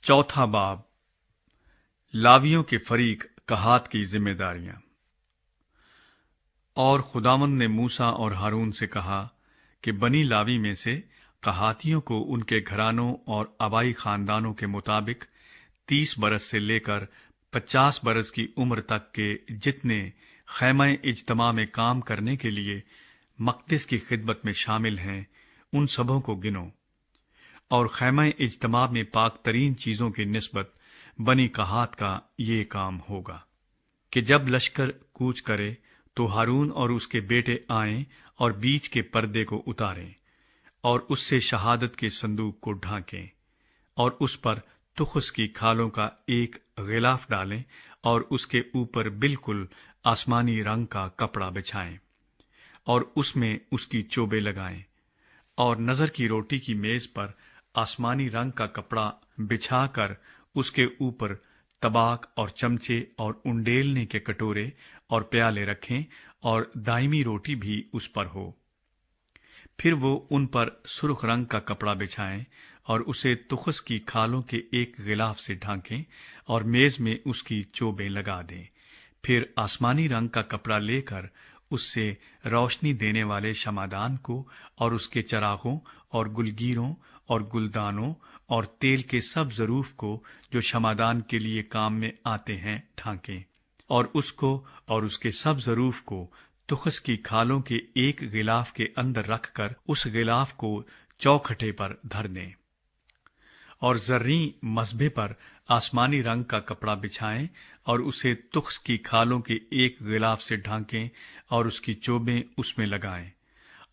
चौथा बाब लावियों के फरीक कहात की जिम्मेदारियां। और खुदावंद ने मूसा और हारून से कहा कि बनी लावी में से कहातियों को उनके घरानों और आबाई खानदानों के मुताबिक 30 बरस से लेकर 50 बरस की उम्र तक के जितने खैमा इज्तमा में काम करने के लिए मक़दिस की खिदमत में शामिल हैं, उन सबों को गिनो। और खैमा इज्तमा में पाक तरीन चीजों की निस्बत बनी कहात का ये काम होगा कि जब लश्कर कूच करे तो हारून और उसके बेटे आएं और बीच के पर्दे को उतारें और उससे शहादत के संदूक को ढांकें और उस पर तुखस की खालों का एक गिलाफ डालें और उसके ऊपर बिल्कुल आसमानी रंग का कपड़ा बिछाएं और उसमें उसकी चोबे लगाएं और नजर की रोटी की मेज पर आसमानी रंग का कपड़ा बिछाकर उसके ऊपर तबाक और चमचे और उंडेलने के कटोरे और प्याले रखें और दायमी रोटी भी उस पर हो। फिर वो उन पर सुर्ख रंग का कपड़ा बिछाएं और उसे तुखस की खालों के एक गिलाफ से ढांकें और मेज में उसकी चोबें लगा दें। फिर आसमानी रंग का कपड़ा लेकर उससे रोशनी देने वाले शमादान को और उसके चरागों और गुलगीरों और गुलदानों और तेल के सब ज़रूफ को जो शमादान के लिए काम में आते हैं ढांकें और उसको और उसके सब ज़रूफ को तुखस की खालों के एक गिलाफ के अंदर रखकर उस गिलाफ को चौखटे पर धर दें और जर्री मसबे पर आसमानी रंग का कपड़ा बिछाएं और उसे तुखस की खालों के एक गिलाफ से ढांकें और उसकी चोबें उसमें लगाएं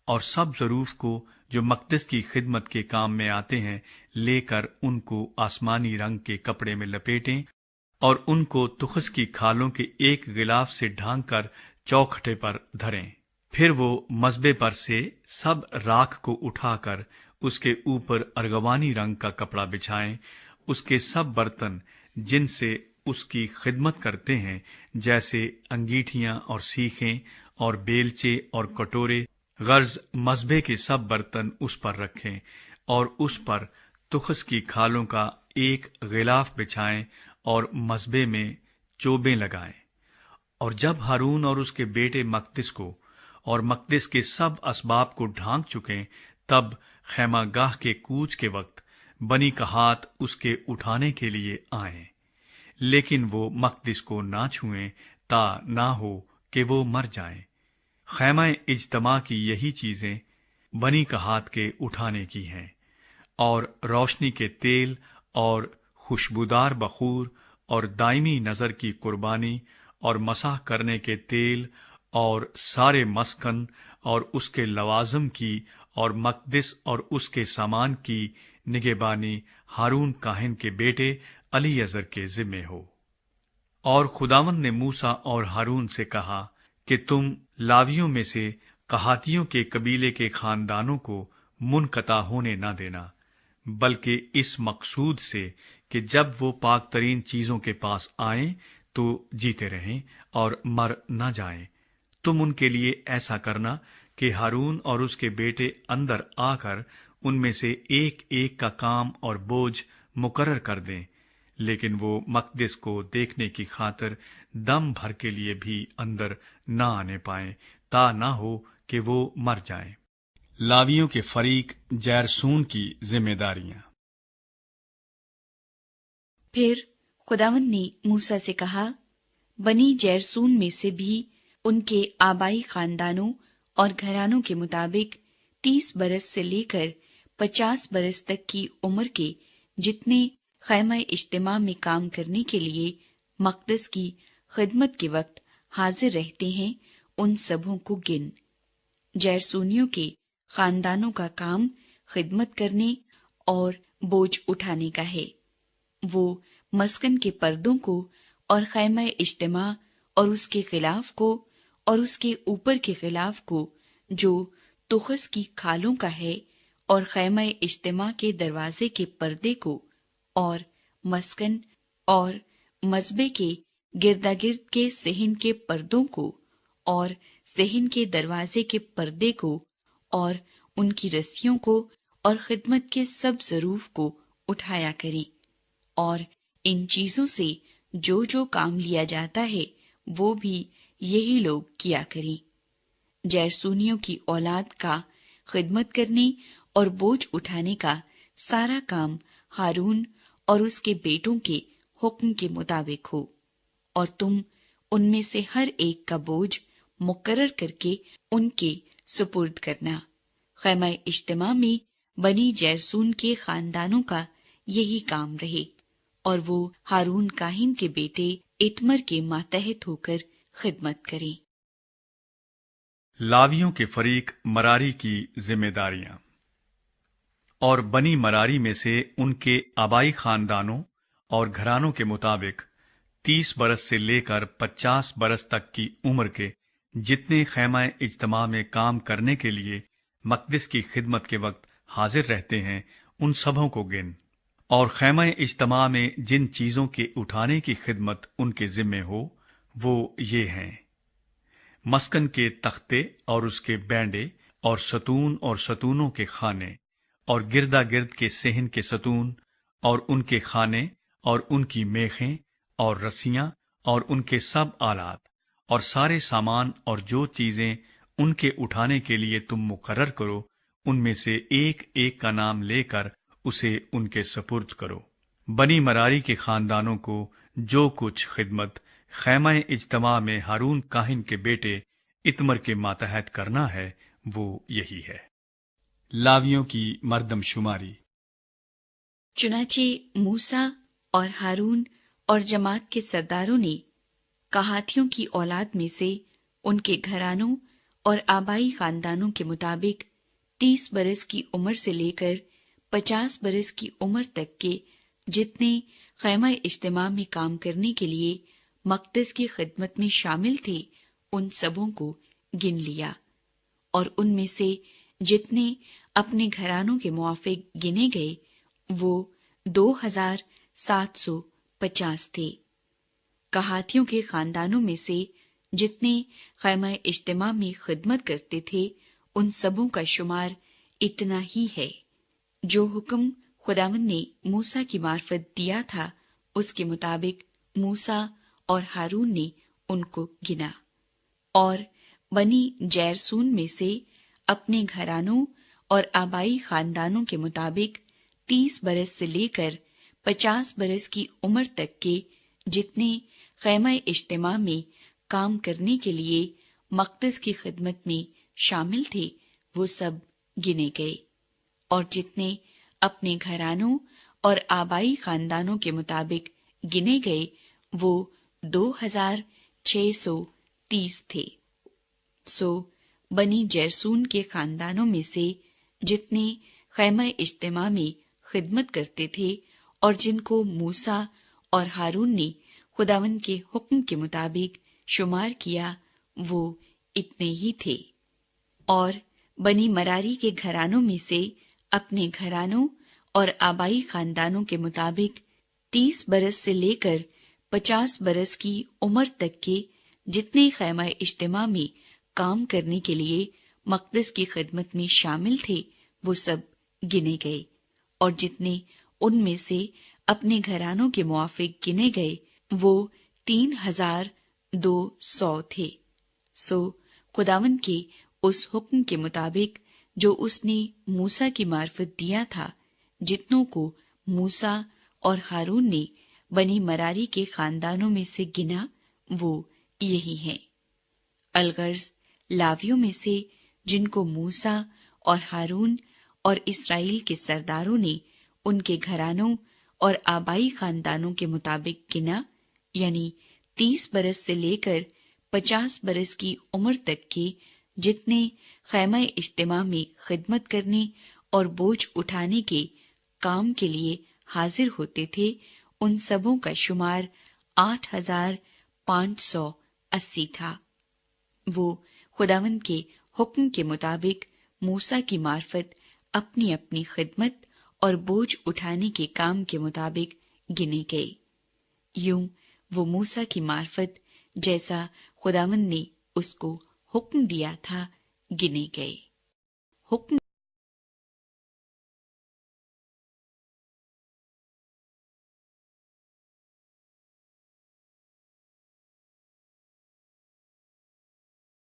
और सब ज़रूफ को जो मक़दिस की खिदमत के काम में आते हैं लेकर उनको आसमानी रंग के कपड़े में लपेटें और उनको तुखस की खालों के एक गिलाफ से ढांक कर चौखटे पर धरें। फिर वो मसबे पर से सब राख को उठाकर उसके ऊपर अर्गवानी रंग का कपड़ा बिछाएं। उसके सब बर्तन जिनसे उसकी खिदमत करते हैं, जैसे अंगीठियां और सीखें और बेलचे और कटोरे, गर्ज मसबे के सब बर्तन उस पर रखें और उस पर तुखस की खालों का एक गिलाफ बिछाएं और मसबे में चोबें लगाएं। और जब हारून और उसके बेटे मक़दिस को और मक़दिस के सब असबाब को ढांक चुकें, तब खैमागाह के कूच के वक्त बनी कहात उसके उठाने के लिए आएं, लेकिन वो मक़दिस को ना छुएं ता ना हो कि वो मर जाएं। खैमा इज्तमा की यही चीजें बनी कहात के उठाने की हैं और रोशनी के तेल और खुशबूदार बखूर और दायमी नजर की कुर्बानी और मसाह करने के तेल और सारे मस्कन और उसके लवाजम की और मक़दिस और उसके सामान की निगहबानी हारून काहिन के बेटे अलीअज़र के जिम्मे हो। और खुदावंद ने मूसा और हारून से कहा कि तुम लावियों में से कहातियों के कबीले के खानदानों को मुनक़ता होने न देना, बल्कि इस मकसूद से कि जब वो पाक तरीन चीजों के पास आएं तो जीते रहें और मर न जाएं। तुम उनके लिए ऐसा करना कि हारून और उसके बेटे अंदर आकर उनमें से एक एक का काम और बोझ मुकर्रर कर दें, लेकिन वो मक़दिस को देखने की खातिर दम भर के लिए भी अंदर न आने पाएं, ता ना हो कि वो मर जाएं। लावियों के फरीक जैरसून की जिम्मेदारियां। फिर खुदावंद ने मूसा से कहा, बनी जैरसून में से भी उनके आबाई खानदानों और घरानों के मुताबिक 30 बरस से लेकर 50 बरस तक की उम्र के जितने खैमा इज्तिमा में काम करने के लिए मक़दिस की खिदमत के वक्त हाजिर रहते हैं, उन सबों को गिन। जैरसूनियों के खानदानों का काम खिदमत करने और बोझ उठाने का है। वो मस्कन के पर्दों को और खैमा इज्तिमा और उसके खिलाफ को और उसके ऊपर के खिलाफ को जो तुखस की खालों का है और खैमा इज्तिमा के दरवाजे के पर्दे को और मस्कन और मसबे के गिर्दागिर्द के सहन के पर्दों को और सहन के दरवाजे के पर्दे को और उनकी रस्सियों को और खिदमत के सब ज़रूफ को उठाया करें। اور ان چیزوں سے جو جو کام لیا جاتا ہے وہ بھی یہی لوگ کیا کریں۔ جیرسونیوں کی اولاد کا خدمت کرنے اور بوجھ اٹھانے کا سارا کام ہارون اور اس کے بیٹوں کے حکم کے مطابق ہو، اور تم ان میں سے ہر ایک کا بوجھ مقرر کر کے ان کے سپرد کرنا۔ خیمہ اجتماع میں بنی جیرسون کے خاندانوں کا یہی کام رہے، اور وہ ہارون کاہن کے بیٹے اتمر کے ماتحت ہو کر خدمت کریں۔ لاویوں کے فریق مراری کی ذمہ داریاں۔ اور بنی مراری میں سے ان کے آبائی خاندانوں اور گھرانوں کے مطابق 30 برس سے لے کر 50 برس تک کی عمر کے جتنے خیمہ اجتماع میں کام کرنے کے لیے مقدس کی خدمت کے وقت حاضر رہتے ہیں، ان سبوں کو گن۔ اور خیمہ اجتماع میں جن چیزوں کے اٹھانے کی خدمت ان کے ذمے ہو وہ یہ ہیں: مسکن کے تختے اور اس کے بینڈے اور ستون اور ستونوں کے خانے اور گردا گرد کے صحن کے ستون اور ان کے خانے اور ان کی میخیں اور رسیاں اور ان کے سب آلات اور سارے سامان اور جو چیزیں ان کے اٹھانے کے لیے تم مقرر کرو، ان میں سے ایک ایک کا نام لے کر اسے ان کے سپرد کرو۔ بنی مراری کے خاندانوں کو جو کچھ خدمت خیمہ اجتماع میں ہارون کاہن کے بیٹے اتمر کے ماتحت کرنا ہے وہ یہی ہے۔ لاویوں کی مردم شماری۔ چنانچہ موسیٰ اور ہارون اور جماعت کے سرداروں نے کہاتیوں کی اولاد میں سے ان کے گھرانوں اور آبائی خاندانوں کے مطابق 30 برس کی عمر سے لے کر 50 برس کی عمر تک کے جتنے خیمہ اجتماع میں کام کرنے کے لیے مقدس کی خدمت میں شامل تھے ان سبوں کو گن لیا، اور ان میں سے جتنے اپنے گھرانوں کے موافق گنے گئے وہ 2750 تھے۔ کہاتیوں کے خاندانوں میں سے جتنے خیمہ اجتماع میں خدمت کرتے تھے ان سبوں کا شمار اتنا ہی ہے۔ جو حکم خداوند نے موسیٰ کی معرفت دیا تھا اس کے مطابق موسیٰ اور ہارون نے ان کو گنا۔ اور بنی جیرسون میں سے اپنے گھرانوں اور آبائی خاندانوں کے مطابق 30 برس سے لے کر 50 برس کی عمر تک کے جتنے خیمہ اجتماع میں کام کرنے کے لیے مقدس کی خدمت میں شامل تھے وہ سب گنے گئے، اور جتنے اپنے گھرانوں اور آبائی خاندانوں کے مطابق گنے گئے وہ 2630 تھے۔ سو بنی جیرسون کے خاندانوں میں سے جتنے خیمہ اجتماع میں خدمت کرتے تھے اور جن کو موسیٰ اور ہارون نے خداوند کے حکم کے مطابق شمار کیا وہ اتنے ہی تھے۔ اور بنی مراری کے گھرانوں میں سے اپنے گھرانوں اور آبائی خاندانوں کے مطابق 30 برس سے لے کر 50 برس کی عمر تک کے جتنے خیمہ اجتماع میں کام کرنے کے لیے مقدس کی خدمت میں شامل تھے وہ سب گنے گئے، اور جتنے ان میں سے اپنے گھرانوں کے موافق گنے گئے وہ 3200 تھے۔ سو خداوند کے اس حکم کے مطابق جو اس نے موسیٰ کی معرفت دیا تھا جتنوں کو موسیٰ اور ہارون نے بنی مراری کے خاندانوں میں سے گنا وہ یہی ہیں۔ الغرض لاویوں میں سے جن کو موسیٰ اور ہارون اور اسرائیل کے سرداروں نے ان کے گھرانوں اور آبائی خاندانوں کے مطابق گنا، یعنی 30 برس سے لے کر 50 برس کی عمر تک کے جتنے خیمہ اجتماع میں خدمت کرنے اور بوجھ اٹھانے کے کام کے لیے حاضر ہوتے تھے ان سبوں کا شمار 8580 تھا۔ وہ خداوند کے حکم کے مطابق موسیٰ کی معرفت اپنی اپنی خدمت اور بوجھ اٹھانے کے کام کے مطابق گنے گئے۔ یوں وہ موسیٰ کی معرفت جیسا خداوند نے اس کو حکم دیا تھا گنے گئے۔ حکم